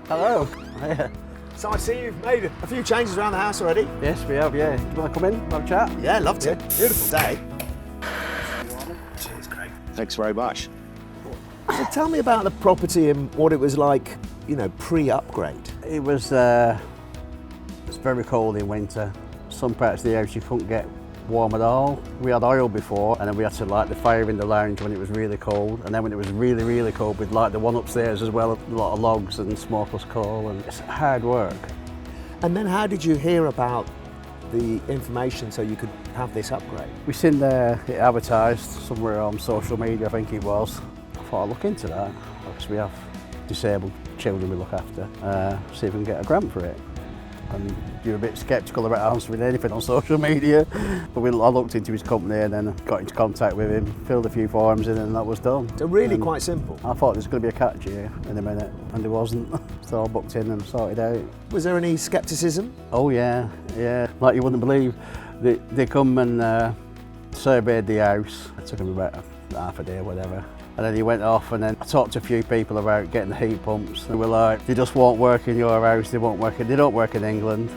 Hello. Hiya. So I see you've made a few changes around the house already. Yes, we have, yeah. Do you want to come in, have a chat? Yeah, love to. Yeah. Beautiful day. Cheers, Craig. Thanks very much. So tell me about the property and what it was like, you know, pre-upgrade. It was it's very cold in winter. Some parts of the house you couldn't get warm at all. We had oil before, and then we had to light the fire in the lounge when it was really cold, and then when it was really, really cold, we'd light the one upstairs as well, a lot of logs and smokeless coal, and it's hard work. And then how did you hear about the information so you could have this upgrade? We seen it advertised somewhere on social media, I think it was. I thought I'd look into that, because we have disabled children we look after, see if we can get a grant for it. And you're a bit sceptical about answering anything on social media, but I looked into his company and then got into contact with him, filled a few forms in, and that was done. So really quite simple. I thought there was going to be a catch here in a minute, and there wasn't. So I booked in and sorted out. Was there any scepticism? Oh yeah, like you wouldn't believe. They come and surveyed the house. It took them about half a day or whatever. And then he went off, and then I talked to a few people about getting the heat pumps. They were like, they just won't work in your house, they don't work in England.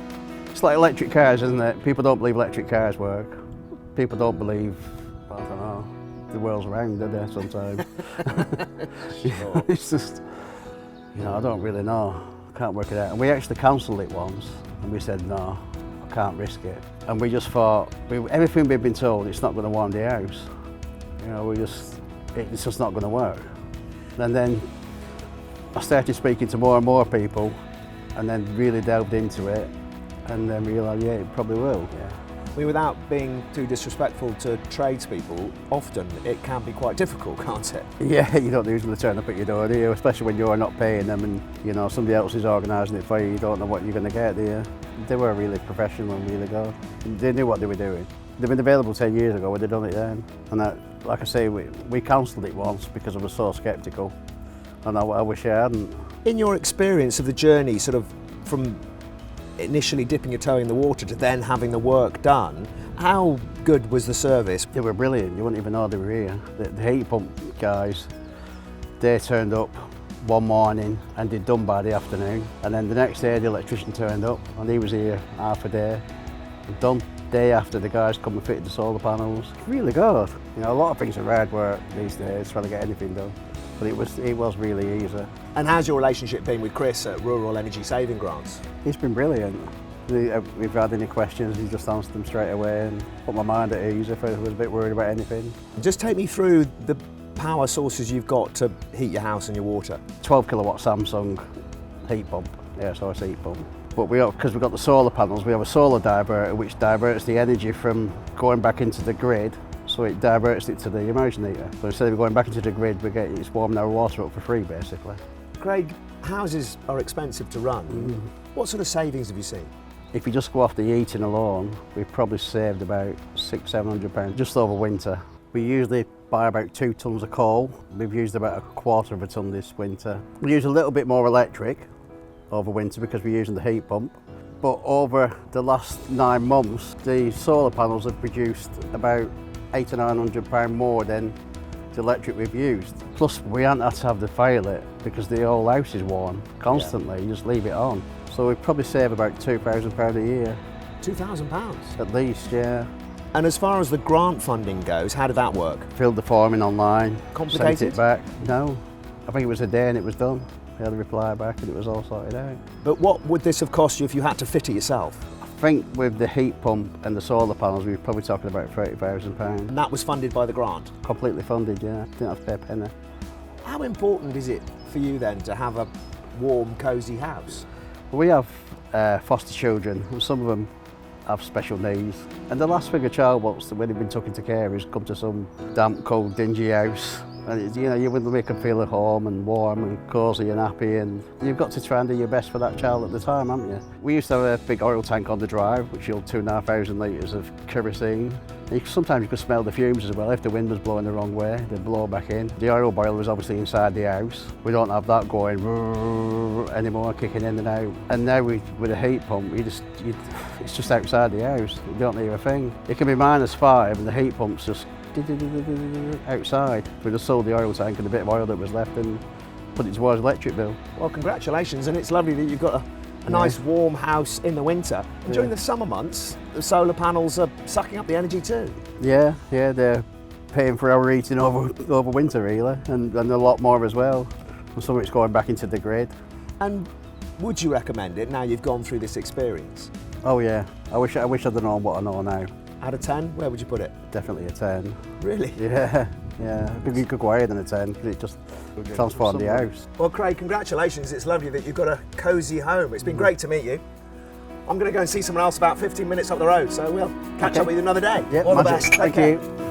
It's like electric cars, isn't it? People don't believe electric cars work. People don't believe, I don't know, the world's round, do they, sometimes? Sure. It's just, you know, I don't really know. I can't work it out. And we actually cancelled it once, and we said, no, I can't risk it. And we just thought, everything we've been told, it's not going to warm the house. You know, it's just not going to work. And then I started speaking to more and more people, and then really delved into it, and then realised, yeah, it probably will. Yeah. I mean, without being too disrespectful to tradespeople, often it can be quite difficult, can't it? Yeah, you don't usually turn up at your door, do you? Especially when you're not paying them and, you know, somebody else is organising it for you, you don't know what you're going to get, do you? They were really professional and really good. They knew what they were doing. They've been available 10 years ago, we'd have done it then. And like I say, we cancelled it once because I was so sceptical, and I wish I hadn't. In your experience of the journey, sort of from initially dipping your toe in the water to then having the work done, how good was the service? They were brilliant, you wouldn't even know they were here. The heat pump guys, they turned up one morning and they'd done by the afternoon, and then the next day the electrician turned up and he was here half a day and done. Day after the guys come and fitted the solar panels. Really good. You know, a lot of things are hard work these days, trying to get anything done. But it was really easy. And how's your relationship been with Chris at Rural Energy Saving Grants? He's been brilliant. If we've had any questions, he just answered them straight away and put my mind at ease if I was a bit worried about anything. Just take me through the power sources you've got to heat your house and your water. 12 kilowatt Samsung heat pump, so it's a heat pump. But because we've got the solar panels, we have a solar diverter which diverts the energy from going back into the grid, so it diverts it to the immersion heater. So instead of going back into the grid, it's warming our water up for free, basically. Craig, houses are expensive to run. What sort of savings have you seen? If you just go off the heating alone, we've probably saved about £600–700 just over winter. We usually buy about 2 tonnes of coal. We've used about 1/4 of a tonne this winter. We use a little bit more electric over winter because we're using the heat pump. But over the last 9 months, the solar panels have produced about £800 to £900 more than the electric we've used. Plus, we haven't had to have the fire lit because the whole house is warm constantly. You just leave it on. So we probably save about £2,000 a year. £2,000? At least, yeah. And as far as the grant funding goes, how did that work? Filled the form in online. Complicated? Sent it back. No, I think it was a day and it was done. We had a reply back and it was all sorted out. But what would this have cost you if you had to fit it yourself? I think with the heat pump and the solar panels, we were probably talking about £30,000. And that was funded by the grant? Completely funded, yeah. Didn't have to pay a penny. How important is it for you then to have a warm, cosy house? We have foster children, and some of them have special needs. And the last thing a child wants when they've been taken to care is come to some damp, cold, dingy house. And you know, you want to make them feel at home and warm and cosy and happy, and you've got to try and do your best for that child at the time, haven't you? We used to have a big oil tank on the drive which held 2,500 litres of kerosene. Sometimes you could smell the fumes as well. If the wind was blowing the wrong way, they'd blow back in. The oil boiler was obviously inside the house. We don't have that going anymore, kicking in and out. And now with a heat pump, it's just outside the house. You don't need a thing. It can be -5 and the heat pump's just outside. We just sold the oil tank and the bit of oil that was left, and put it towards electric bill. Well, congratulations, and it's lovely that you've got a nice warm house in the winter. And during the summer months, the solar panels are sucking up the energy too. Yeah, they're paying for our heating over winter really, and a lot more as well. And some of it's going back into the grid. And would you recommend it now you've gone through this experience? Oh yeah, I wish I'd have known what I know now. Out of 10, where would you put it? Definitely a 10. Really? Yeah. You could go higher than a 10 because it just transformed the house. Well, Craig, congratulations. It's lovely that you've got a cosy home. It's been great to meet you. I'm going to go and see someone else about 15 minutes up the road, so we'll catch up with you another day. Yep, All the magic. best. Take Thank care. you.